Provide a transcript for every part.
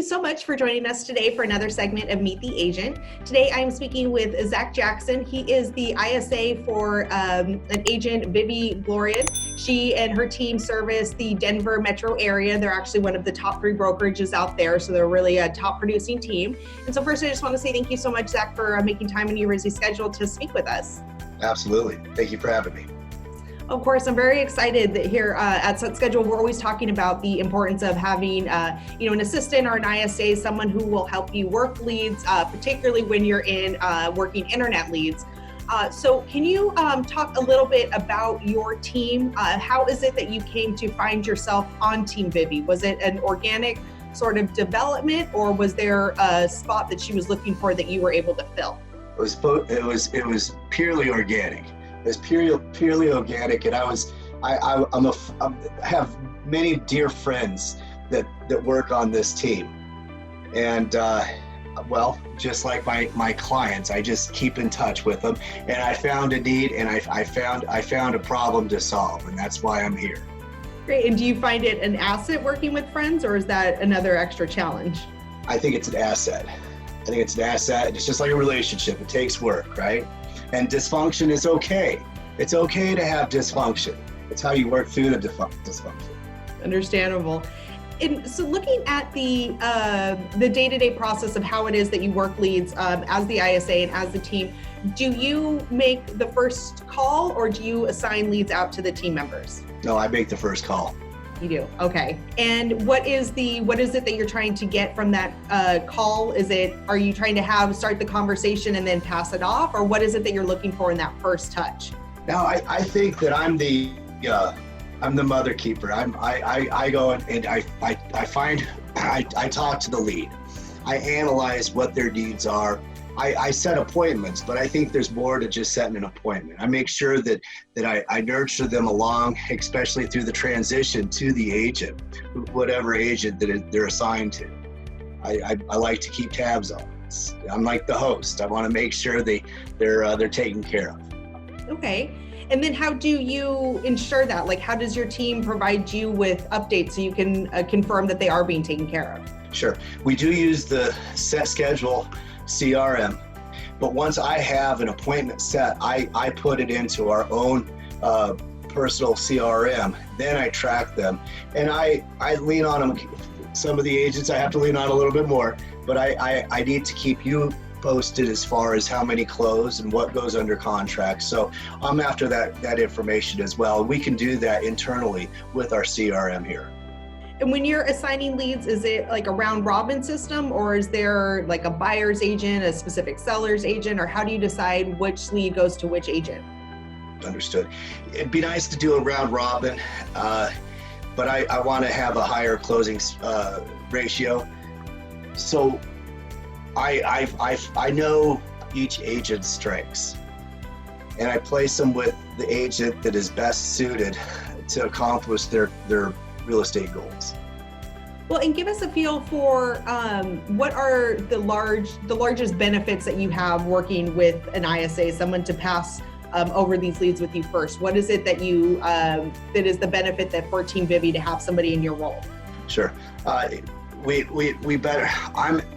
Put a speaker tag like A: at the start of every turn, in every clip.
A: so much for joining us today for another segment of Meet the Agent. Today I am speaking with Zach Jackson. He is the ISA for an agent, Vivi Glorian. She and her team service the Denver metro area. They're actually one of the top 3 brokerages out there, so they're really a top producing team. And so first I just want to say thank you so much, Zach, for making time in your busy schedule to speak with us.
B: Absolutely. Thank you for having me.
A: Of course, I'm very excited that here at Set Schedule, we're always talking about the importance of having, an assistant or an ISA, someone who will help you work leads, particularly when you're in working internet leads. So can you talk a little bit about your team? How is it that you came to find yourself on Team Vivi? Was it an organic sort of development, or was there a spot that she was looking for that you were able to fill?
B: It was purely organic. It was purely organic, and I have many dear friends that work on this team, and just like my clients, I just keep in touch with them, and I found a need, and I found a problem to solve, and that's why I'm here.
A: Great. And do you find it an asset working with friends, or is that another extra challenge?
B: I think it's an asset. It's just like a relationship. It takes work, right? And dysfunction is okay. It's okay to have dysfunction. It's how you work through the dysfunction.
A: Understandable. And so looking at the day-to-day process of how it is that you work leads as the ISA and as the team, do you make the first call, or do you assign leads out to the team members?
B: No, I make the first call.
A: You do? Okay. And what is it that you're trying to get from that call? Are you trying to start the conversation and then pass it off? Or what is it that you're looking for in that first touch?
B: Now, I think that I'm the mother keeper. I go and I talk to the lead. I analyze what their needs are. I set appointments, but I think there's more to just setting an appointment. I make sure that I nurture them along, especially through the transition to the agent, whatever agent that they're assigned to. I like to keep tabs on. I'm like the host. I want to make sure they're taken care of.
A: Okay. And then how do you ensure that? Like, how does your team provide you with updates so you can confirm that they are being taken care of?
B: Sure. We do use the Set Schedule CRM, but once I have an appointment set, I put it into our own personal CRM. Then I track them, and I lean on them. Some of the agents I have to lean on a little bit more, but I need to keep you posted as far as how many close and what goes under contract. So I'm after that information as well. We can do that internally with our CRM here.
A: And when you're assigning leads, is it like a round robin system, or is there like a buyer's agent, a specific seller's agent, or how do you decide which lead goes to which agent?
B: Understood. It'd be nice to do a round robin, but I want to have a higher closing ratio. So I know each agent's strengths, and I place them with the agent that is best suited to accomplish their real estate goals.
A: Well, and give us a feel for what are the largest benefits that you have working with an ISA, someone to pass over these leads with you first. What is it that that is the benefit that for Team Vivi to have somebody in your role?
B: Sure. I'm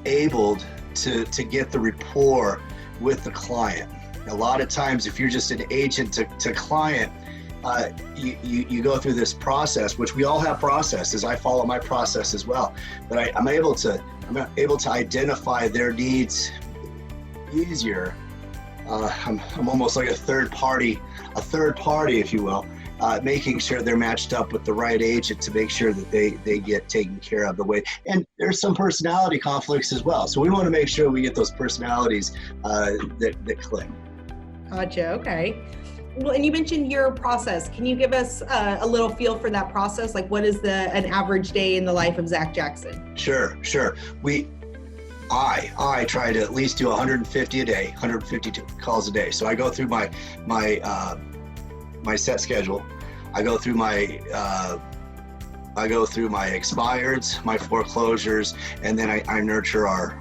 B: able to get the rapport with the client. A lot of times, if you're just an agent to client, you go through this process, which we all have processes. I follow my process as well, but I'm able to identify their needs easier. I'm almost like a third party, if you will, making sure they're matched up with the right agent to make sure that they get taken care of the way. And there's some personality conflicts as well. So we want to make sure we get those personalities that click.
A: Gotcha. Okay. Well, and you mentioned your process. Can you give us a little feel for that process? Like, what is an average day in the life of Zach Jackson?
B: Sure. I try to at least do 150 a day, 150 calls a day. So I go through my set schedule. I go through my expireds, my foreclosures, and then I nurture our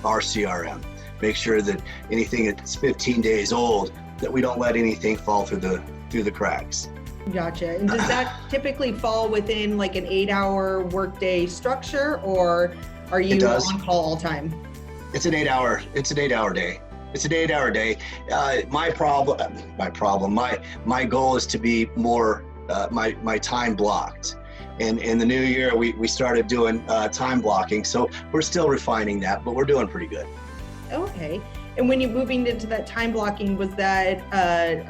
B: CRM. Make sure that anything that's 15 days old, that we don't let anything fall through the cracks.
A: Gotcha. And does that typically fall within like an 8-hour workday structure, or Are
B: It
A: you
B: does.
A: on call all time?
B: It's an 8 hour. It's an 8 hour day. It's an 8 hour day. My goal is to be more my time blocked. And in the new year, we started doing time blocking. So we're still refining that, but we're doing pretty good.
A: Okay. And when you're moving into that time blocking, was that,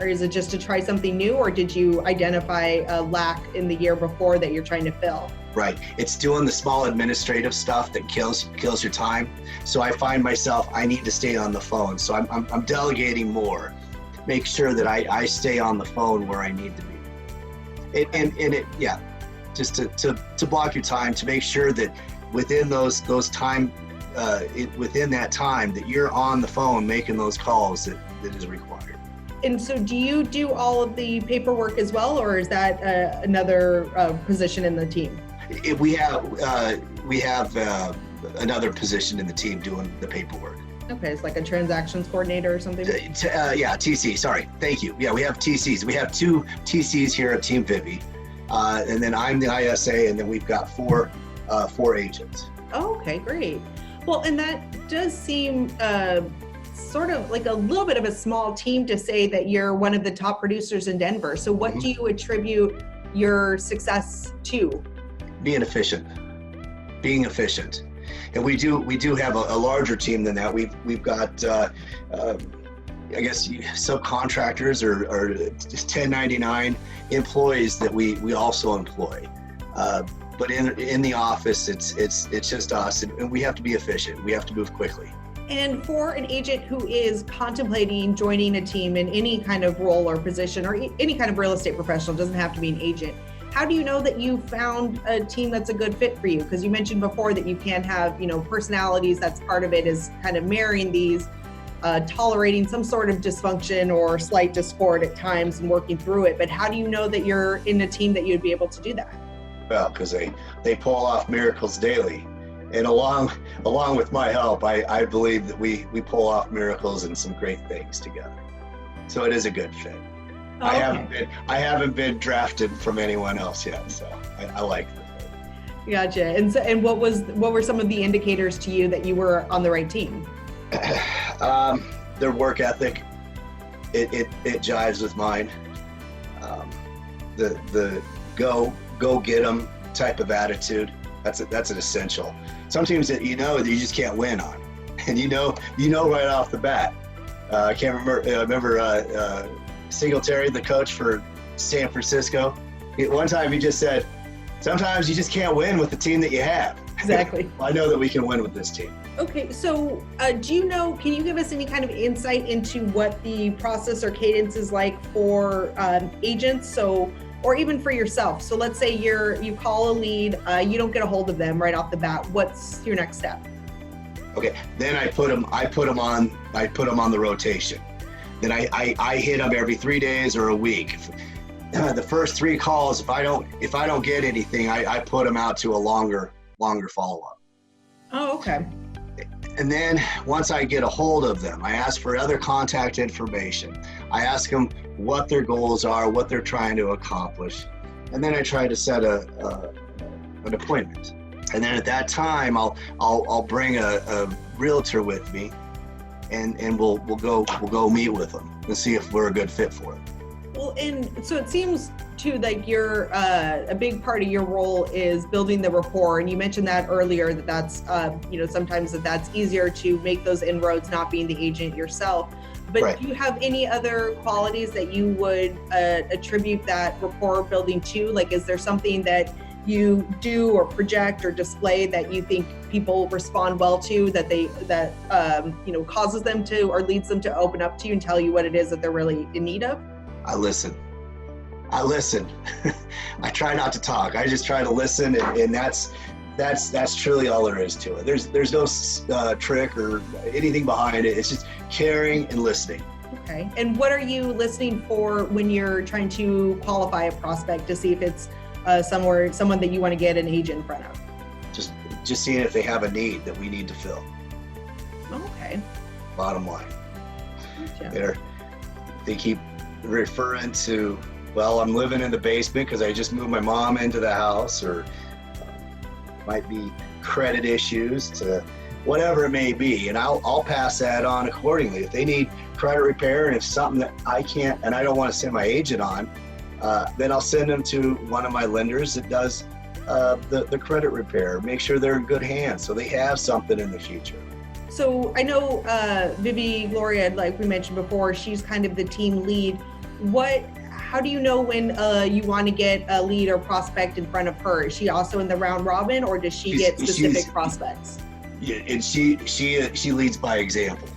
A: or is it just to try something new, or did you identify a lack in the year before that you're trying to fill?
B: Right. It's doing the small administrative stuff that kills your time. So I find myself, I need to stay on the phone. So I'm delegating more, make sure that I stay on the phone where I need to be. Just to block your time, to make sure that within those time, within that time that you're on the phone making those calls that is required.
A: And so do you do all of the paperwork as well, or is that another position in the team?
B: We have another position in the team doing the paperwork.
A: Okay, it's like a transactions coordinator or something?
B: Yeah, TC, sorry, thank you. Yeah, we have TCs. We have 2 TCs here at Team Vivi. And then I'm the ISA, and then we've got four agents.
A: Oh, okay, great. Well, and that does seem sort of like a little bit of a small team to say that you're one of the top producers in Denver. So what do you attribute your success to?
B: Being efficient. And we do have a larger team than that. We've got I guess subcontractors or 1099 employees that we also employ. But in the office, it's just us, and we have to be efficient. We have to move quickly.
A: And for an agent who is contemplating joining a team in any kind of role or position, or any kind of real estate professional, doesn't have to be an agent, how do you know that you found a team that's a good fit for you? Because you mentioned before that you can have, personalities. That's part of it, is kind of marrying these, tolerating some sort of dysfunction or slight discord at times and working through it. But how do you know that you're in a team that you'd be able to do that?
B: Well, because they pull off miracles daily. And along with my help, I believe that we pull off miracles and some great things together. So it is a good fit.
A: Oh, okay.
B: I haven't been drafted from anyone else yet, so I like the fit.
A: Gotcha. And what were some of the indicators to you that you were on the right team?
B: Their work ethic, it jives with mine. The go get 'em type of attitude, that's an essential. Some teams that you just can't win on, and you know right off the bat. I can't remember Singletary, the coach for San Francisco. One time he just said, sometimes you just can't win with the team that you have.
A: Exactly.
B: I know that we can win with this team.
A: Okay, so can you give us any kind of insight into what the process or cadence is like for agents, or even for yourself? So let's say you call a lead, you don't get a hold of them right off the bat. What's your next step?
B: Okay, then I put them on the rotation. Then I hit them every 3 days or a week. The first 3 calls, if I don't get anything, I put them out to a longer follow-up.
A: Oh, okay.
B: And then once I get a hold of them, I ask for other contact information. I ask them what their goals are, what they're trying to accomplish, and then I try to set an appointment. And then at that time, I'll bring a realtor with me, and we'll go meet with them and see if we're a good fit for it.
A: Well, and so it seems too like you're a big part of your role is building the rapport, and you mentioned that earlier, that's sometimes that's easier to make those inroads not being the agent yourself. But right. Do you have any other qualities that you would attribute that rapport building to? Like, is there something that you do or project or display that you think people respond well to, that causes them to or leads them to open up to you and tell you what it is that they're really in need of?
B: I listen. I try not to talk. I just try to listen, and that's truly all there is to it. There's no trick or anything behind it. It's just caring and listening.
A: Okay. And what are you listening for when you're trying to qualify a prospect to see if it's someone that you want to get an agent in front of?
B: Just seeing if they have a need that we need to fill.
A: Okay.
B: Bottom line.
A: Gotcha.
B: They keep referring to, well, I'm living in the basement because I just moved my mom into the house, or might be credit issues to whatever it may be, and I'll pass that on accordingly. If they need credit repair, and if something that I can't and I don't want to send my agent on, then I'll send them to one of my lenders that does the credit repair. Make sure they're in good hands so they have something in the future.
A: So I know Vivi Gloria, like we mentioned before, she's kind of the team lead. How do you know when you want to get a lead or prospect in front of her? Is she also in the round robin, or does she get specific prospects?
B: Yeah, and she leads by example.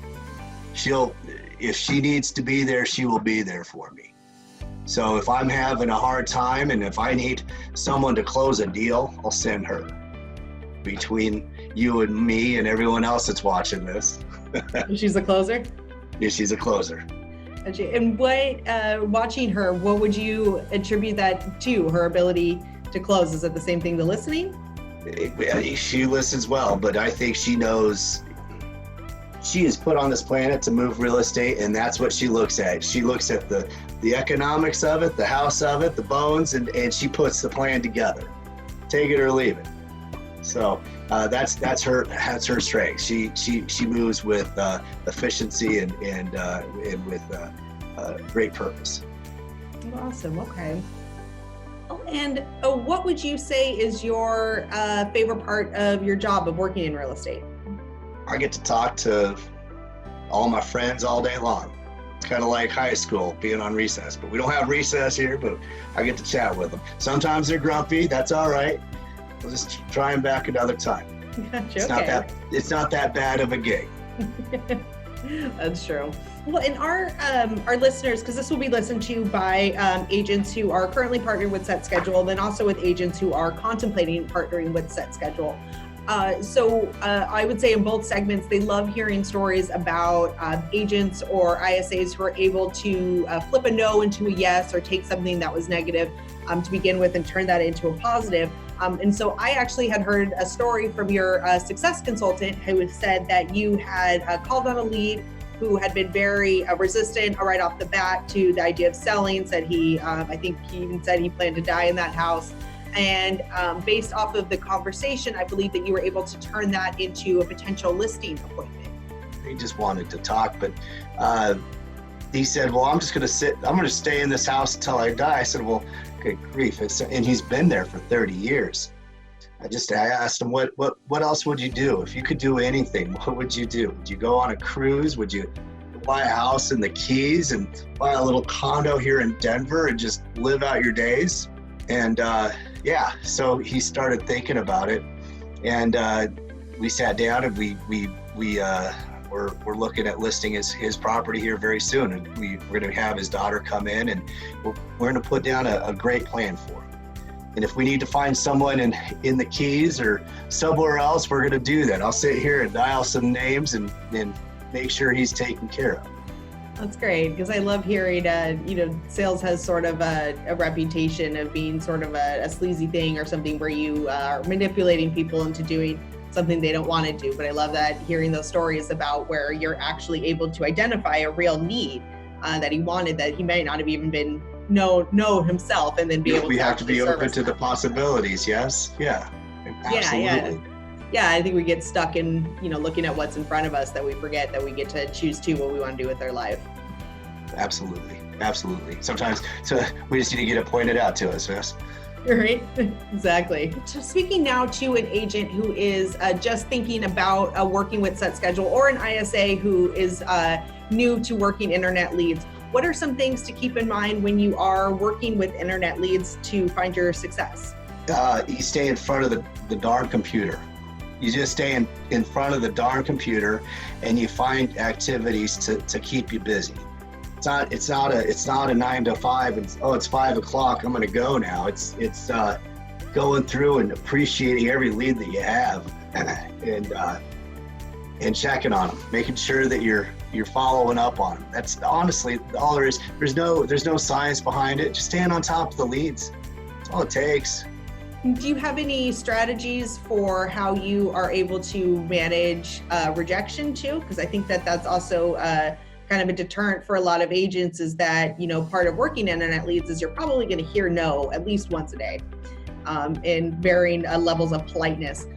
B: If she needs to be there, she will be there for me. So if I'm having a hard time and if I need someone to close a deal, I'll send her. Between you and me and everyone else that's watching this.
A: She's a closer?
B: Yeah, she's a closer.
A: And watching her, what would you attribute that to, her ability to close? Is it the same thing to listening?
B: She listens well, but I think she knows she is put on this planet to move real estate, and that's what she looks at. She looks at the economics of it, the house of it, the bones, and she puts the plan together. Take it or leave it. So that's her strength. She moves with efficiency and with great purpose.
A: Awesome. Okay. Oh, and what would you say is your favorite part of your job of working in real estate?
B: I get to talk to all my friends all day long. It's kind of like high school, being on recess, but we don't have recess here, but I get to chat with them. Sometimes they're grumpy, that's all right. We'll just try them back another time.
A: Gotcha,
B: It's not that bad of a gig.
A: That's true. Well, and our listeners, because this will be listened to by agents who are currently partnered with Set Schedule, then also with agents who are contemplating partnering with Set Schedule. So I would say in both segments, they love hearing stories about agents or ISAs who are able to flip a no into a yes, or take something that was negative to begin with and turn that into a positive. And so I actually had heard a story from your success consultant who said that you had called on a lead who had been very resistant right off the bat to the idea of selling, said I think he even said he planned to die in that house. And based off of the conversation, I believe that you were able to turn that into a potential listing appointment.
B: He just wanted to talk, but he said, well, I'm going to stay in this house until I die. I said, well, good grief. And he's been there for 30 years. I asked him, what else would you do? If you could do anything, what would you do? Would you go on a cruise? Would you buy a house in the Keys and buy a little condo here in Denver and just live out your days? And so he started thinking about it, and we sat down and we're looking at listing his property here very soon, and we're going to have his daughter come in, and we're going to put down a great plan for him. And if we need to find someone in the Keys or somewhere else, we're going to do that. I'll sit here and dial some names and make sure he's taken care of.
A: That's great, because I love hearing, sales has sort of a reputation of being sort of a sleazy thing or something where you are manipulating people into doing something they don't want to do. But I love that, hearing those stories about where you're actually able to identify a real need that he wanted, that he might not have even been know himself, and then be able to.
B: We have to be open to the possibilities. Yes. Yeah. Absolutely.
A: Yeah, I think we get stuck in, looking at what's in front of us, that we forget that we get to choose too what we want to do with our life.
B: Absolutely. Sometimes we just need to get it pointed out to us, yes?
A: Right, exactly. So speaking now to an agent who is just thinking about working with Set Schedule, or an ISA who is new to working internet leads, what are some things to keep in mind when you are working with internet leads to find your success?
B: You stay in front of the darn computer. You just stay in front of the darn computer, and you find activities to keep you busy. It's not a 9 to 5 and it's 5 o'clock, I'm going to go now. It's going through and appreciating every lead that you have, and checking on them, making sure that you're following up on them. That's honestly all there is. There's no science behind it. Just staying on top of the leads. That's all it takes.
A: Do you have any strategies for how you are able to manage rejection too? Because I think that's also kind of a deterrent for a lot of agents, is that, part of working internet leads is you're probably going to hear no at least once a day. in varying levels of politeness.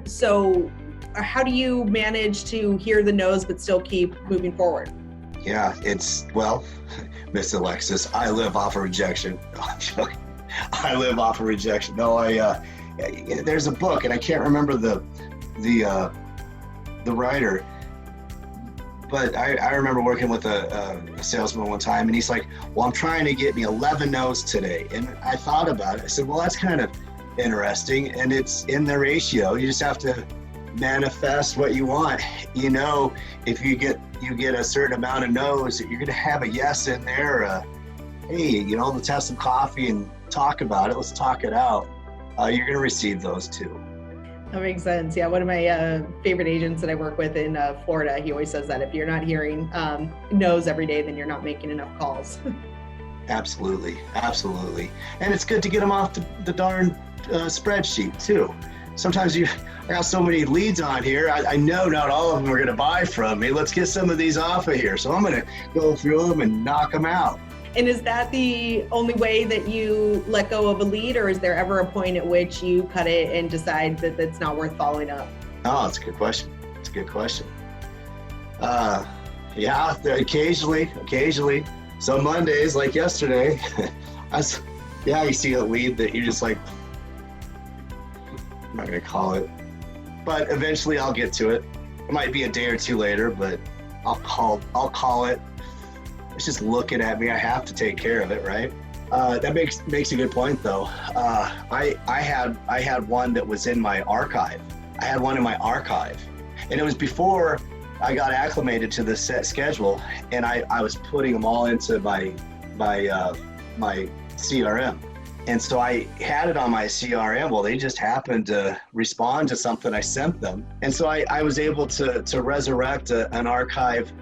A: So how do you manage to hear the no's but still keep moving forward?
B: Yeah, well, Miss Alexis, I live off of rejection. I live off of rejection. No, there's a book, and I can't remember the writer, but I remember working with a salesman one time, and he's like, well, I'm trying to get me 11 no's today. And I thought about it. I said, well, that's kind of interesting, and it's in the ratio. You just have to manifest what you want. You know, if you get a certain amount of no's, you're going to have a yes in there. Hey, let's have some coffee and talk about it. Let's talk it out. You're going to receive those too.
A: That makes sense. Yeah, one of my favorite agents that I work with in Florida, he always says that if you're not hearing no's every day, then you're not making enough calls.
B: Absolutely. And it's good to get them off the darn spreadsheet too. Sometimes I got so many leads on here. I know not all of them are going to buy from me. Let's get some of these off of here. So I'm going to go through them and knock them out.
A: And is that the only way that you let go of a lead, or is there ever a point at which you cut it and decide that it's not worth following up?
B: Oh, that's a good question. Yeah, occasionally. Some Mondays, like yesterday, you see a lead that you're just like, I'm not going to call it. But eventually I'll get to it. It might be a day or two later, but I'll call it. It's just looking at me. I have to take care of it, right? That makes a good point, though. I had one that was in my archive. And it was before I got acclimated to the set schedule, and I was putting them all into my CRM. And so I had it on my CRM. Well, they just happened to respond to something I sent them. And so I was able to resurrect an archive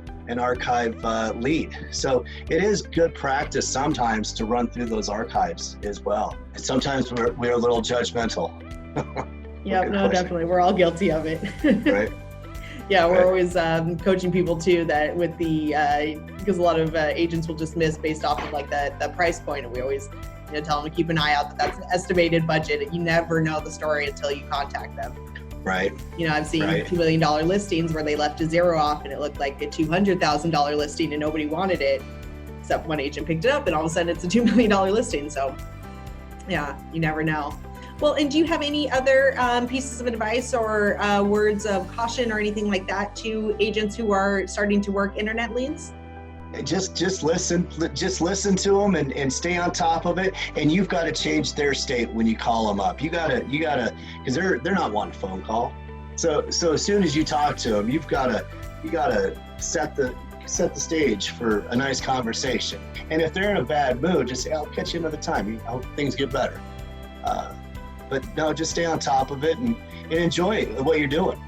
B: lead. So it is good practice sometimes to run through those archives as well. And sometimes we're a little judgmental.
A: Yeah, no, definitely. We're all guilty of it.
B: Right.
A: Yeah, we're always coaching people too, that with because a lot of agents will just miss based off of like the price point. And we always tell them to keep an eye out that that's an estimated budget. You never know the story until you contact them.
B: Right.
A: I've seen $2 million listings where they left a zero off and it looked like a $200,000 listing and nobody wanted it, except one agent picked it up and all of a sudden it's a $2 million listing. So yeah, you never know. Well, and do you have any other pieces of advice or words of caution or anything like that to agents who are starting to work internet leads?
B: Just listen to them and stay on top of it. And you've got to change their state when you call them up. You gotta, because they're not wanting a phone call. So as soon as you talk to them, you gotta set the stage for a nice conversation. And if they're in a bad mood, just say, I'll catch you another time. I hope things get better. But no, just stay on top of it and enjoy what you're doing.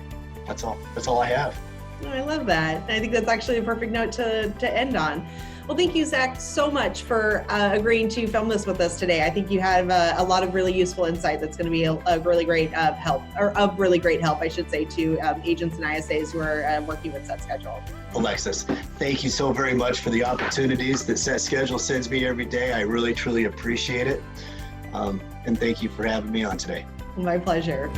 B: That's all I have.
A: Oh, I love that. I think that's actually a perfect note to end on. Well, thank you, Zach, so much for agreeing to film this with us today. I think you have a lot of really useful insight that's going to be a really great help, I should say, to agents and ISAs who are working with Set Schedule.
B: Alexis, thank you so very much for the opportunities that Set Schedule sends me every day. I really, truly appreciate it. And thank you for having me on today.
A: My pleasure.